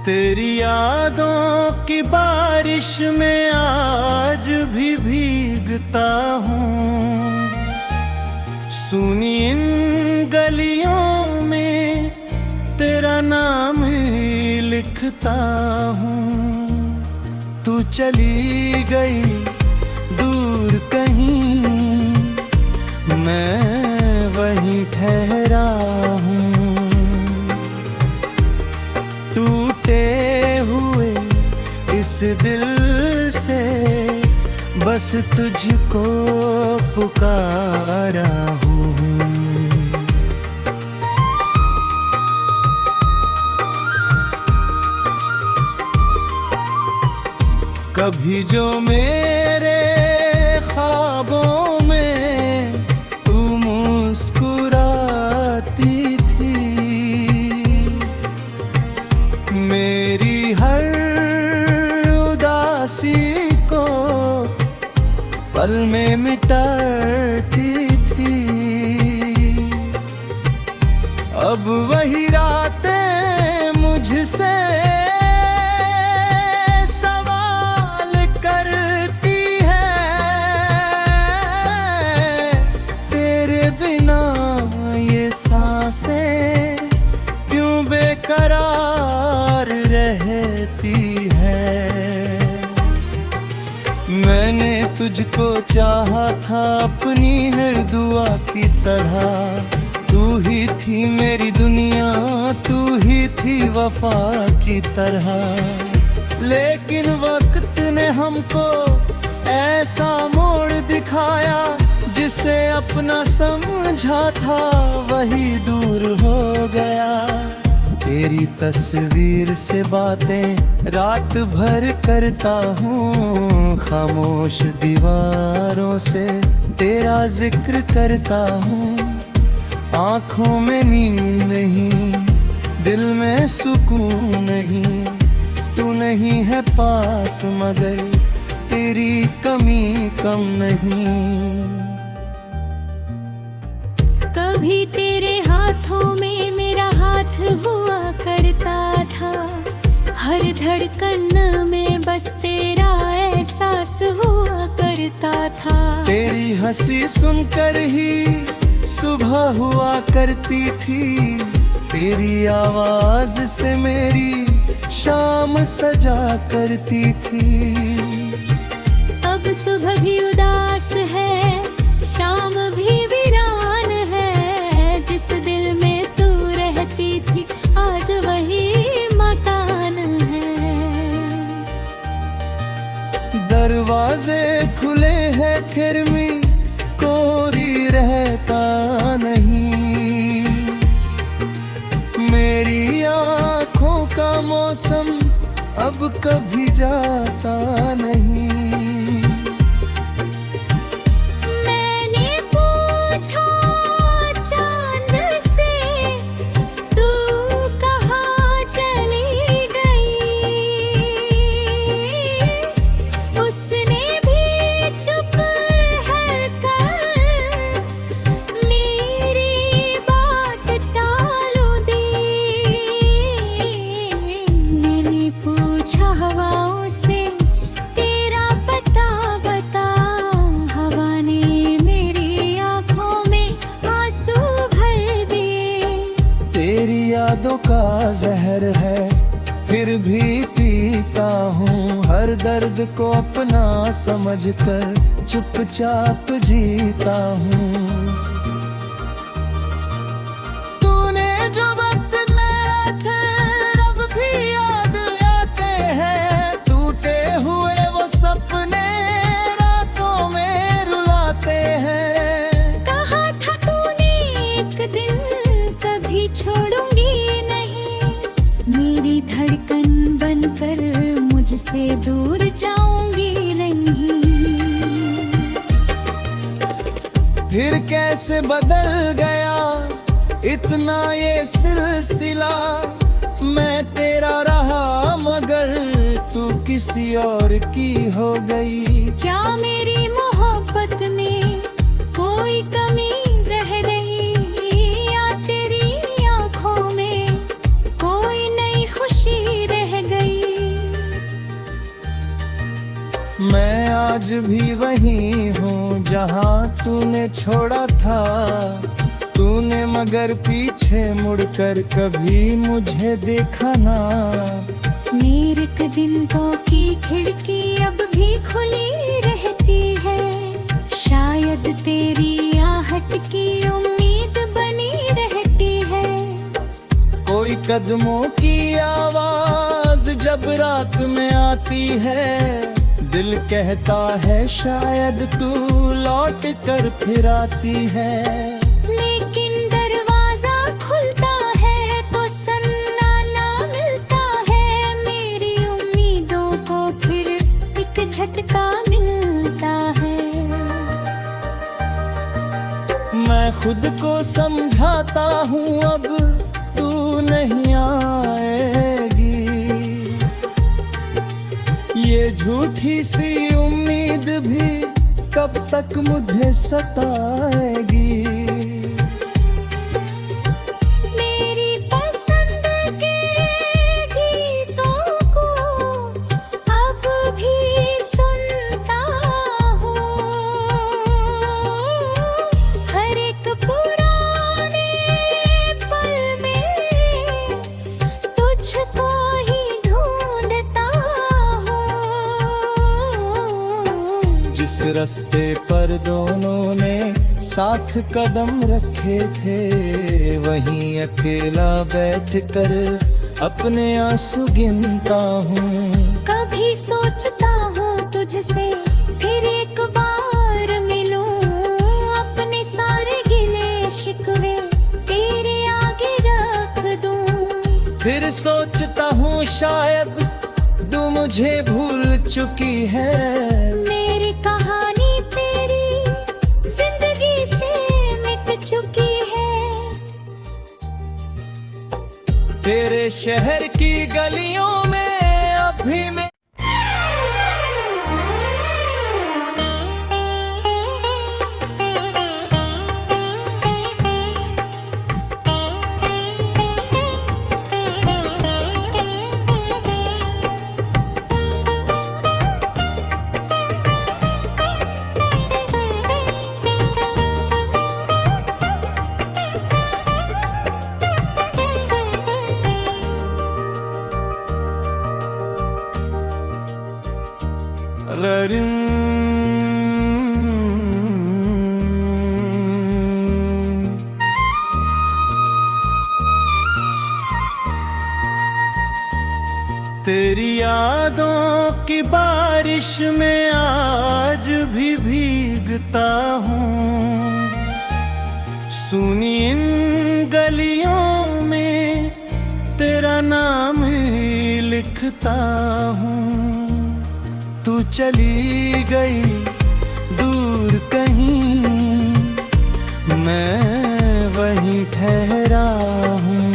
तेरी यादों की बारिश में आज भी भीगता हूँ, सुनी इन गलियों में तेरा नाम लिखता हूँ। तू चली गई दूर कहीं, मैं वहीं ठहरा हूँ। टूटे हुए इस दिल से बस तुझको पुकारा हूँ। कभी जो मेरे ख्वाबों में तू मुस्कुराती थी, मेरी हर उदासी को पल में मिटाती थी। अब वही रातें मुझसे क्यों बेकरार रहती है। मैंने तुझको चाहा था अपनी हर दुआ की तरह, तू ही थी मेरी दुनिया, तू ही थी वफा की तरह। लेकिन वक्त ने हमको ऐसा मोड़ दिखाया, जिसे अपना समझा था वही दूर हो गया। तेरी तस्वीर से बातें रात भर करता हूँ, खामोश दीवारों से तेरा जिक्र करता हूँ। आँखों में नींद नहीं, दिल में सुकून नहीं, तू नहीं है पास मगर तेरी कमी कम नहीं। कभी तेरे हाथों में मेरा हाथ हुआ करता था, हर धड़कन में बस तेरा एहसास हुआ करता था। तेरी हंसी सुनकर ही सुबह हुआ करती थी, तेरी आवाज से मेरी शाम सजा करती थी। अब सुबह भी उदास है, शाम भी वीरान है, जिस दिल में तू रहती थी आज वही मकान है। दरवाजे खुले हैं फिर भी कोई रहता नहीं, मेरी आँखों का मौसम अब कभी जाता नहीं। मैंने पूछा चांद से तू कहाँ चली गई, उसने भी चुप है कर मेरी बात टाल दी। मैंने पूछा हवाओं से तेरा पता बता, हवा ने मेरी आँखों में आंसू भर दिए। तेरी यादों का जहर है फिर भी पीता हूँ, हर दर्द को अपना समझकर चुपचाप जीता हूँ। तूने जो वक्त मेरे थे रब भी याद आते हैं, टूटे हुए वो सपने रातों में रुलाते हैं। कहा था तूने एक दिन कभी छोड़ूंगी नहीं, मेरी धड़कन बनकर मुझसे दूर जाऊंगी नहीं। फिर कैसे बदल गया इतना ये सिलसिला, मैं तेरा रहा मगर तू किसी और की हो गई। क्या मेरी मोहब्बत में कोई कमी रह रही, या तेरी आंखों में कोई नई खुशी रह गई। मैं आज भी वही हूँ जहाँ तूने छोड़ा था, तूने मगर पीछे मुड़कर कभी मुझे देखा ना। मेरे दिनों की खिड़की अब भी खुली रहती है, शायद तेरी आहट की उम्मीद बनी रहती है। कोई कदमों की आवाज जब रात में आती है, दिल कहता है शायद तू लौट कर फिर आती है। लेकिन दरवाजा खुलता है तो सन्नाटा मिलता है, मेरी उम्मीदों को फिर एक झटका मिलता है। मैं खुद को समझाता हूँ अब तू नहीं आएगी, ये झूठी सी उम्मीद भी कब तक मुझे सताएगी। मेरी पसंद के गीतों को अब भी सुनता हूँ, हर एक पुराने पल में तुझको ही ढूंढता हूँ। जिस रास्ते पर दोनों ने साथ कदम रखे थे, वहीं अकेला बैठकर अपने आंसू गिनता हूँ। कभी सोचता हूँ तुझसे फिर एक बार मिलूं, अपने सारे गिले शिकवे तेरे आगे रख दूं। फिर सोचता हूँ शायद तू मुझे भूल चुकी है, मेरी कहानी तेरी जिंदगी से मिट चुकी है। तेरे शहर की गलियों में अभी मैं तेरी यादों की बारिश में आज भी भीगता हूँ, सुनी इन गलियों में तेरा नाम ही लिखता हूँ। तू चली गई दूर कहीं, मैं वहीं ठहरा हूँ।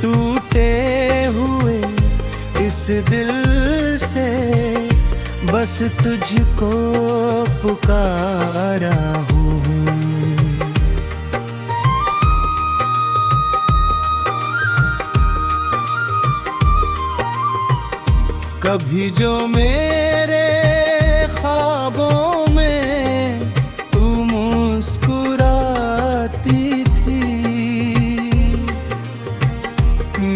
टूटे हुए इस दिल से बस तुझको पुकारा हूँ। कभी जो मेरे ख्वाबों में तू मुस्कुराती थी,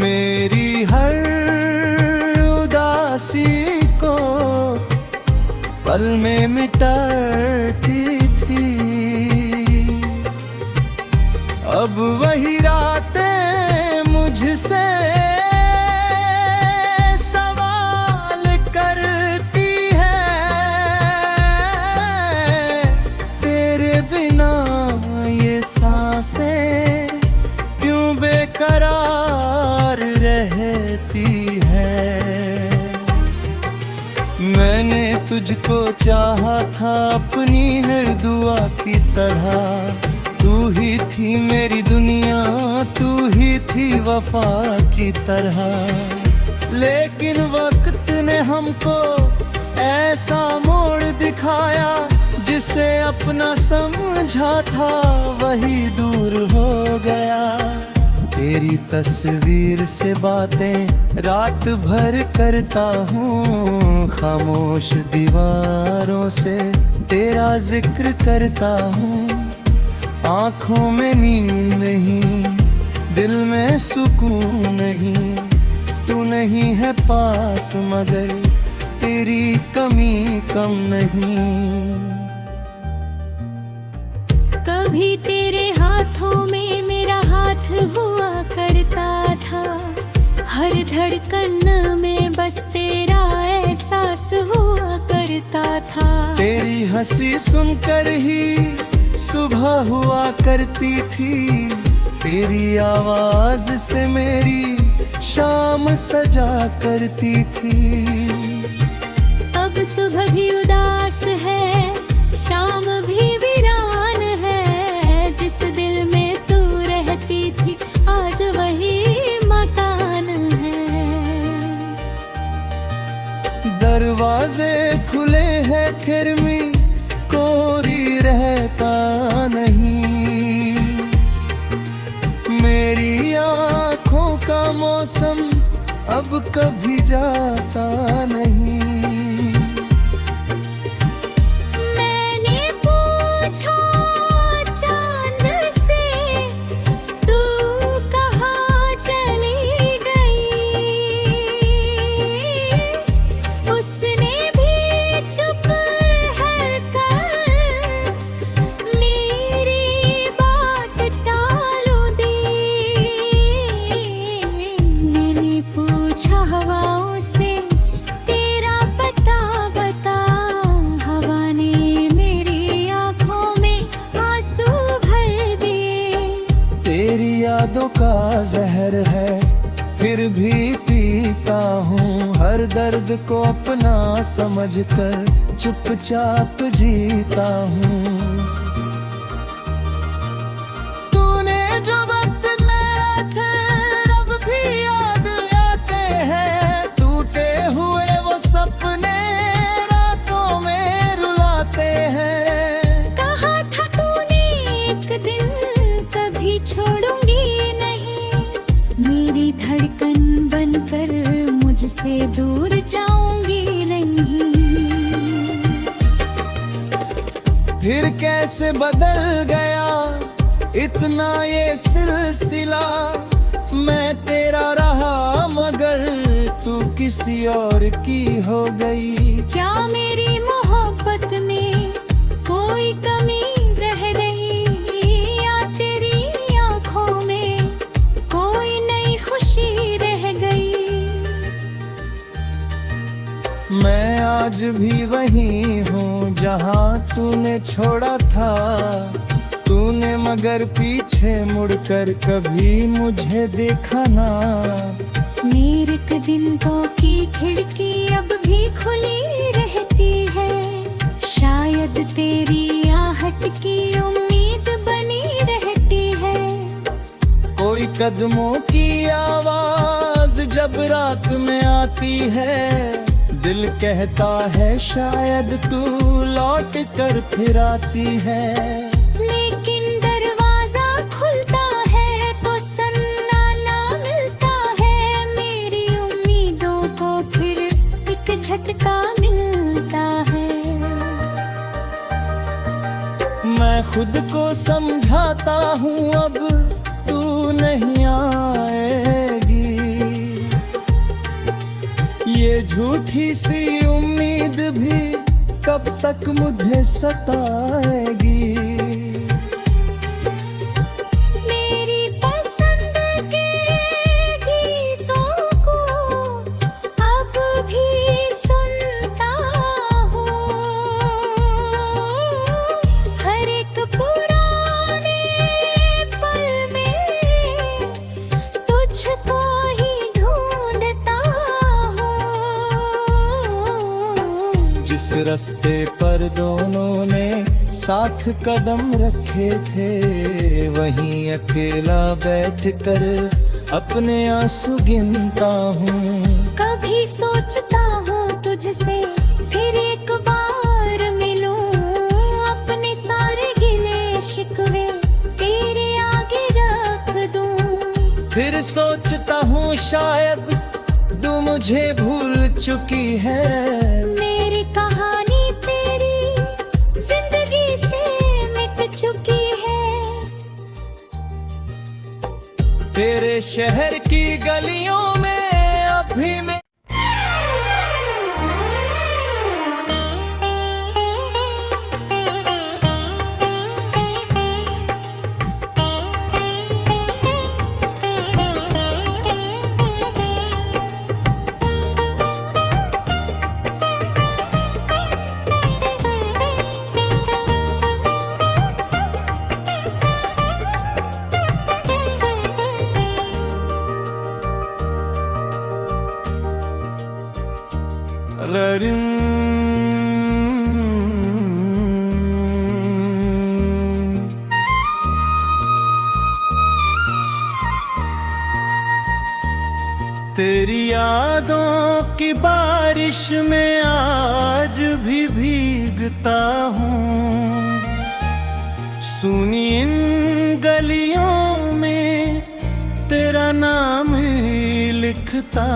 मेरी हर उदासी को पल में मिटाती थी। अब वही रातें मुझसे क्यों बेकरार रहती है। मैंने तुझको चाहा था अपनी हर दुआ की तरह, तू ही थी मेरी दुनिया, तू ही थी वफा की तरह। लेकिन वक्त ने हमको ऐसा मोड़ दिखाया, जिसे अपना समझा था वही दूर हो गया। तेरी तस्वीर से बातें रात भर करता हूँ, खामोश दीवारों से तेरा जिक्र करता हूँ। आँखों में नींद नहीं, दिल में सुकून नहीं, तू नहीं है पास मगर तेरी कमी कम नहीं। कभी तेरे हाथों में मेरा हाथ हुआ करता था, हर धड़कन में बस तेरा एहसास हुआ करता था। तेरी हंसी सुनकर ही सुबह हुआ करती थी, तेरी आवाज से मेरी शाम सजा करती थी। अब सुबह भी उदास है, शाम भी वीरान है, जिस दिल में तू रहती थी आज वही मकान है। दरवाजे खुले हैं फिर भी कोई रहता नहीं, मेरी आँखों का मौसम अब कभी जाता नहीं। मैंने पूछा चांद से तू कहाँ चली गई, उसने भी चुप है कर मेरी बात टाल दी। मैंने पूछा हवाओं से तेरा पता बता, हवा ने मेरी आँखों में आंसू भर दिए। तेरी यादों का जहर है फिर भी पीता हूँ, हर दर्द को अपना समझकर चुपचाप जीता हूँ। तूने जो वक्त मेरे थे रब भी याद आते हैं, टूटे हुए वो सपने रातों में रुलाते हैं। कहा था तूने एक दिन कभी छोड़ूंगी नहीं, मेरी धड़कन बनकर मुझसे दूर जाऊंगी नहीं। फिर कैसे बदल गया इतना ये सिलसिला, मैं तेरा रहा मगर तू किसी और की हो गई। क्या मेरी मोहब्बत में कोई कमी रह रही, या तेरी आँखों में कोई नई खुशी रह गई। मैं आज भी वही हूँ जहाँ तूने छोड़ा था, तूने मगर पीछे मुड़कर कभी मुझे देखा ना। मेरे क दिन की खिड़की अब भी खुली रहती है, शायद तेरी आहट की उम्मीद बनी रहती है। कोई कदमों की आवाज जब रात में आती है, दिल कहता है शायद तू लौट कर फिर आती है। लेकिन दरवाजा खुलता है तो सन्नाटा मिलता है, मेरी उम्मीदों को फिर एक झटका मिलता है। मैं खुद को समझाता हूँ अब तू नहीं आएगी, ये झूठी सी उम्मीद भी कब तक मुझे सताएगी। मेरी पसंद के गीतों को अब भी सुनता हूँ, हर एक पुराने पल में तुझको ही ढूंढता हूँ। जिस रास्ते पर दोनों ने साथ कदम रखे थे, वहीं अकेला बैठकर अपने आंसू गिनता हूँ। फिर सोचता हूँ शायद तू मुझे भूल चुकी है। मेरी कहानी तेरी जिंदगी से मिट चुकी है। तेरे शहर की गलियों में अभी मैं तेरी यादों की बारिश में आज भी भीगता हूँ। सुनी इन गलियों में तेरा नाम ही लिखता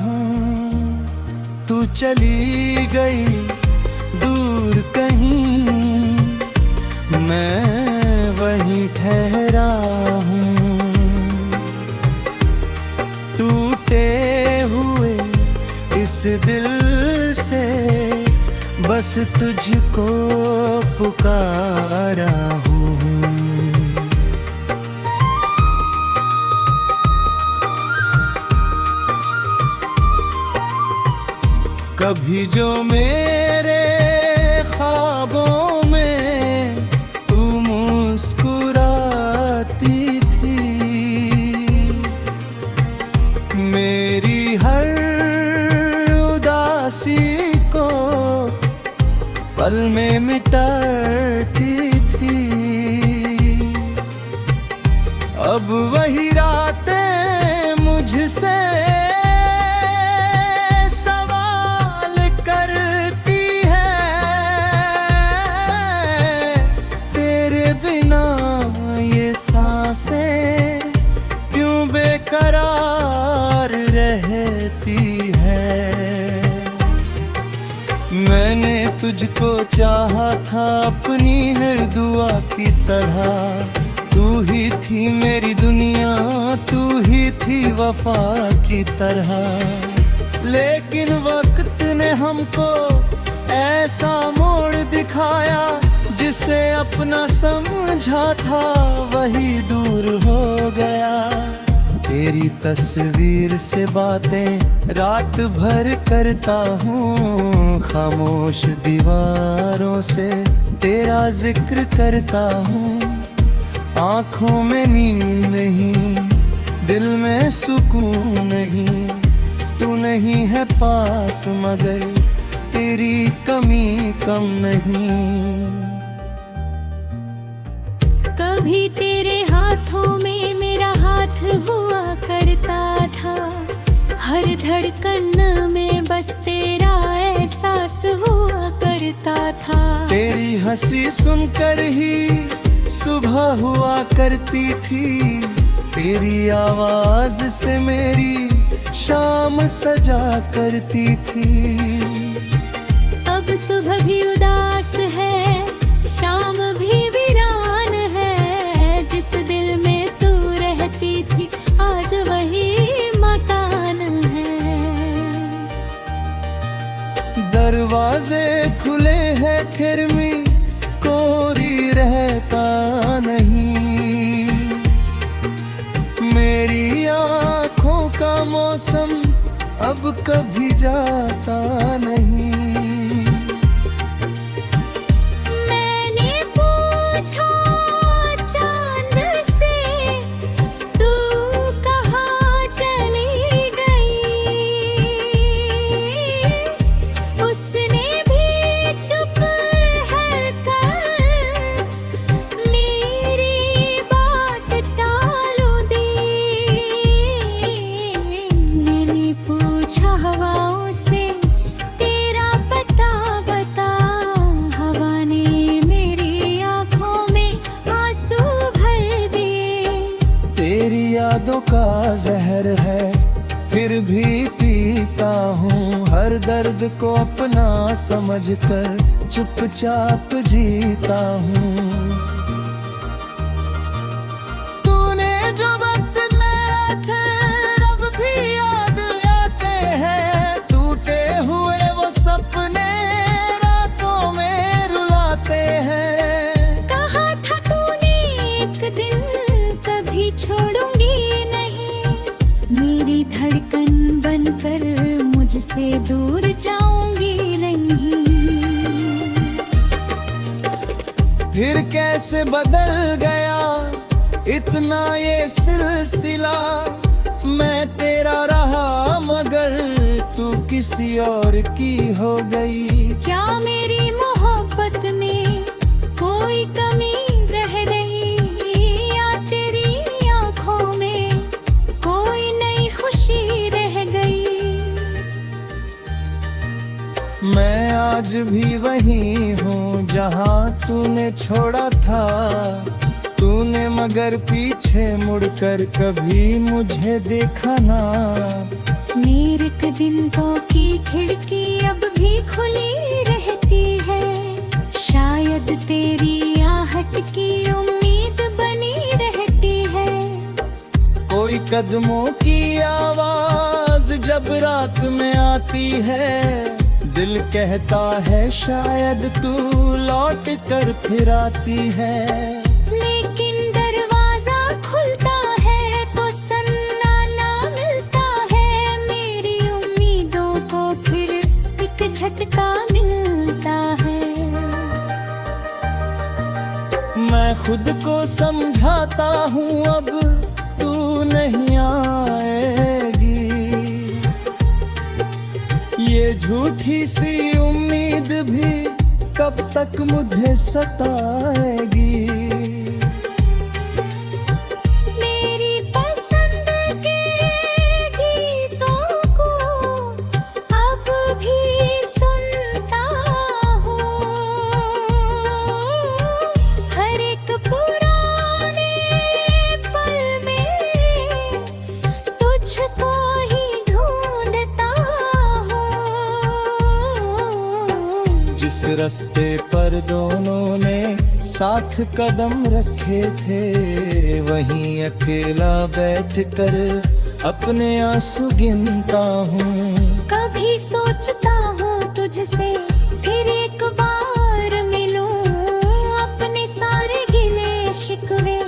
हूँ। तू चली गई दूर कहीं, मैं वहीं ठहरा हूँ। टूटे हुए इस दिल से बस तुझको पुकारा हूँ। कभी जो मेरे ख्वाबों में तू मुस्कुराती थी, मेरी हर उदासी को पल में मिटाती थी। अब वही रातें मुझसे क्यों बेकरार रहती है। मैंने तुझको चाहा था अपनी हर दुआ की तरह। तू ही थी मेरी दुनिया, तू ही थी वफा की तरह। लेकिन वक्त ने हमको ऐसा मोड़ दिखाया, जिसे अपना समझा था वही दूर हो गया। तेरी तस्वीर से बातें रात भर करता हूँ, खामोश दीवारों से तेरा जिक्र करता हूँ। आँखों में नींद नहीं, दिल में सुकून नहीं। तू नहीं है पास मगर तेरी कमी कम नहीं। कभी तेरे हाथों में मेरा हाथ हुआ करता था, हर धड़कन में बस तेरा एहसास हुआ करता था। तेरी हंसी सुनकर ही सुबह हुआ करती थी, तेरी आवाज से मेरी शाम सजा करती थी। अब सुबह भी उदास है, शाम भी वीरान है। जिस दिल में तू रहती थी आज वही मकान है। दरवाजे खुले हैं फिर भी कोई रहता नहीं। मेरी आँखों का मौसम अब कभी जाता नहीं। मैंने पूछा चांद से तू कहाँ चली गई, उसने भी चुप है कर मेरी बात टाल दी। मैंने पूछा हवाओं से तेरा पता बता, हवा ने मेरी आँखों में आंसू भर दिए। तेरी यादों का जहर है, फिर भी पीता हूँ। हर दर्द को अपना समझकर चुपचाप जीता हूँ। तूने जो वक्त मेरे थे रब भी याद आते हैं, टूटे हुए वो सपने रातों में रुलाते हैं। कहा था तूने एक दिन कभी छोड़ूंगी नहीं, मेरी धड़कन बनकर मुझसे दूर जाऊंगी नहीं। फिर कैसे बदल गया इतना ये सिलसिला, मैं तेरा रहा मगर तू किसी और की हो गई। क्या मेरी मोहब्बत में कोई कमी रह रही, या तेरी आंखों में कोई नई खुशी रह गई। मैं आज भी वही हूँ जहाँ तूने छोड़ा था, तूने मगर पीछे मुड़कर कभी मुझे देखा ना। मेरे दिन की खिड़की अब भी खुली रहती है, शायद तेरी आहट की उम्मीद बनी रहती है। कोई कदमों की आवाज जब रात में आती है, दिल कहता है शायद तू लौट कर फिर आती है। लेकिन दरवाजा खुलता है तो सन्नाटा मिलता है, मेरी उम्मीदों को फिर एक झटका मिलता है। मैं खुद को समझाता हूँ अब तू नहीं आएगी, ये झूठी सी उम्मीद भी कब तक मुझे सताएगी। मेरी पसंद के गीतों को अब भी सुनता हूँ, हर एक पुराने पल में तुझको ही ढूंढता हूँ। जिस रास्ते पर दोनों ने साथ कदम रखे थे, वहीं अकेला बैठकर अपने आंसू गिनता हूँ। कभी सोचता हूँ तुझसे फिर एक बार मिलूं, अपने सारे गिले शिकवे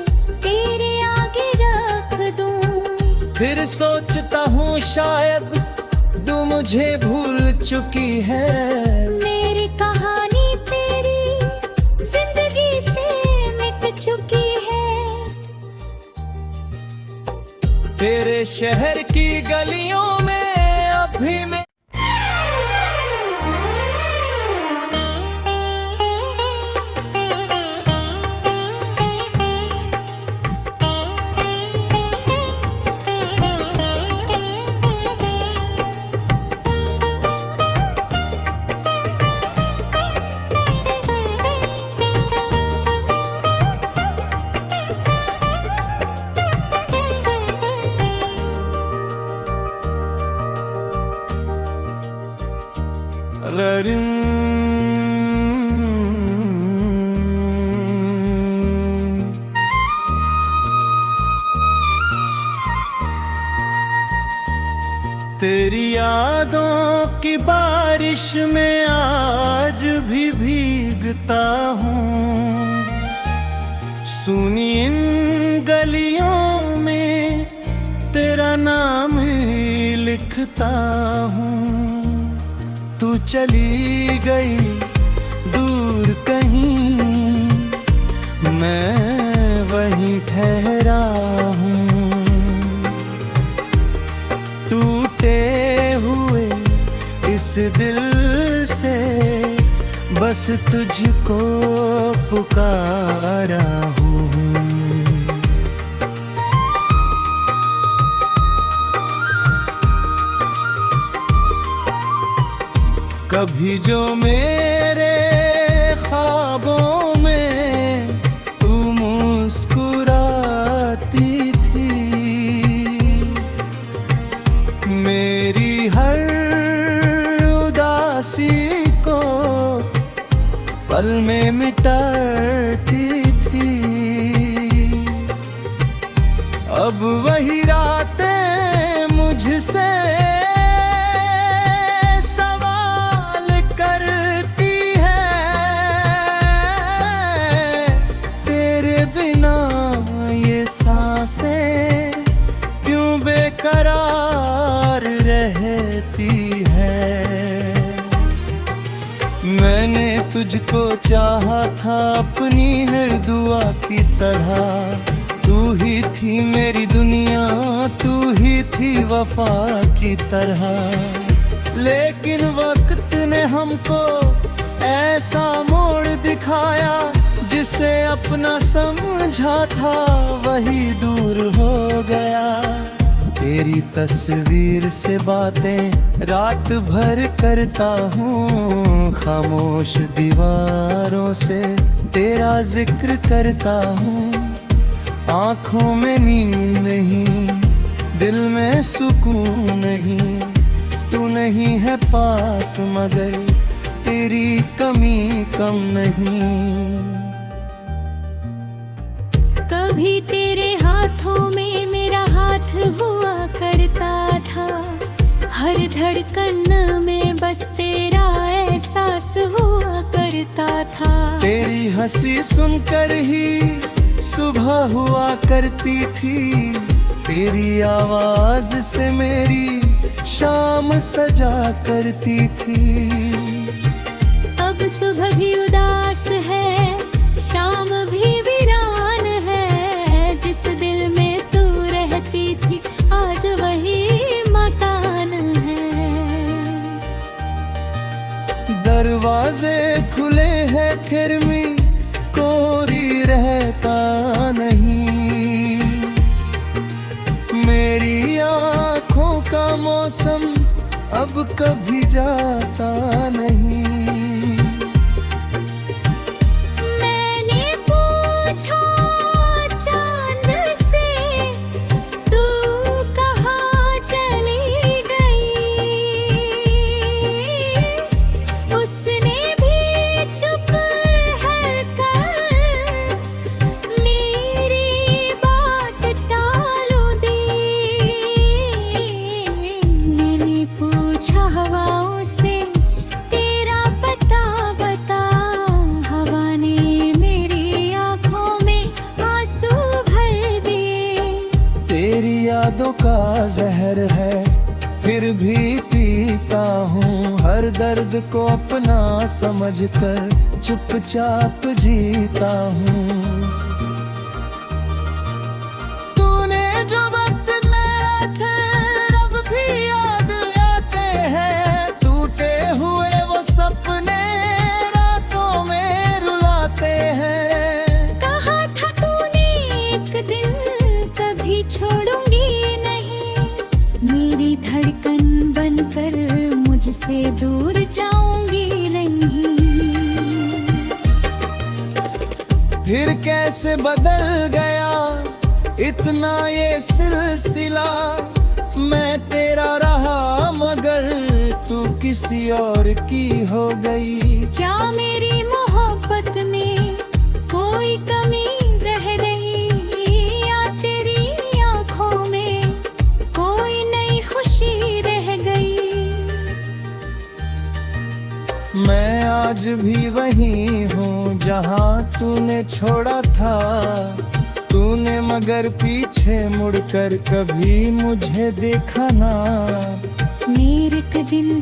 तेरे आगे रख दूं। फिर सोचता हूँ शायद तू मुझे भूल चुकी है, मेरी कहानी तेरी जिंदगी से मिट चुकी है। तेरे शहर की गलियों में अभी मैं तेरी यादों की बारिश में आज भी भीगता हूँ, सुनी इन गलियों में तेरा नाम ही लिखता हूँ। तू चली गई दूर कहीं, मैं वहीं ठहरा हूँ। टूटे हुए इस दिल से बस तुझको पुकारा हूँ। कभी जो मेरे ख्वाबों में तू मुस्कुराती थी, पल में मिटती थी। अब वही रातें मुझसे सवाल करती है, तेरे बिना ये सांसें क्यों बेकरार रहती है। मैंने तुझको चाहा था अपनी हर दुआ की तरह, तू ही थी मेरी दुनिया, तू ही थी वफा की तरह। लेकिन वक्त ने हमको ऐसा मोड़ दिखाया, जिसे अपना समझा था वही दूर हो गया। तेरी तस्वीर से बातें रात भर करता हूँ, खामोश दीवारों से तेरा जिक्र करता हूँ। आँखों में नींद नहीं, दिल में सुकून नहीं, तू नहीं है पास मगर तेरी कमी कम नहीं। कभी तेरे हाथों में मेरा हाथ हुआ करता था, हर धड़कन में बस तेरा एहसास हुआ करता था। तेरी हंसी सुनकर ही सुबह हुआ करती थी, तेरी आवाज से मेरी शाम सजा करती थी। अब सुबह भी उदास है, शाम भी वीरान है, जिस दिल में तू रहती थी आज वही मकान है। दरवाजे खुले हैं फिर भी कोई रहता नहीं, मेरी आँखों का मौसम अब कभी जाता नहीं। मैंने पूछा चांद से तू कहाँ चली गई, उसने भी चुप है कर मेरी बात टाल दी। मैंने पूछा हवाओं से तेरा पता बता, हवा ने मेरी आँखों में आंसू भर दिए। तेरी यादों का जहर है फिर भी पीता हूँ, हर दर्द को अपना समझकर चुपचाप जीता हूँ। तूने जो वक्त मेरे थे रब भी याद आते हैं, टूटे हुए वो सपने रातों में रुलाते हैं। कहा था तूने एक दिन कभी छोड़ूंगी नहीं, मेरी धड़कन बनकर मुझसे दूर जाऊंगी नहीं। फिर कैसे बदल गया इतना ये सिलसिला, मैं तेरा रहा मगर तू किसी और की हो गई। क्या मेरी मोहब्बत में कोई कमी रह रही, या तेरी आँखों में कोई नई खुशी रह गई। मैं आज भी वही हूँ जहाँ तूने छोड़ा था, तूने मगर पीछे मुड़कर कभी मुझे देखा ना। मेरे एक दिन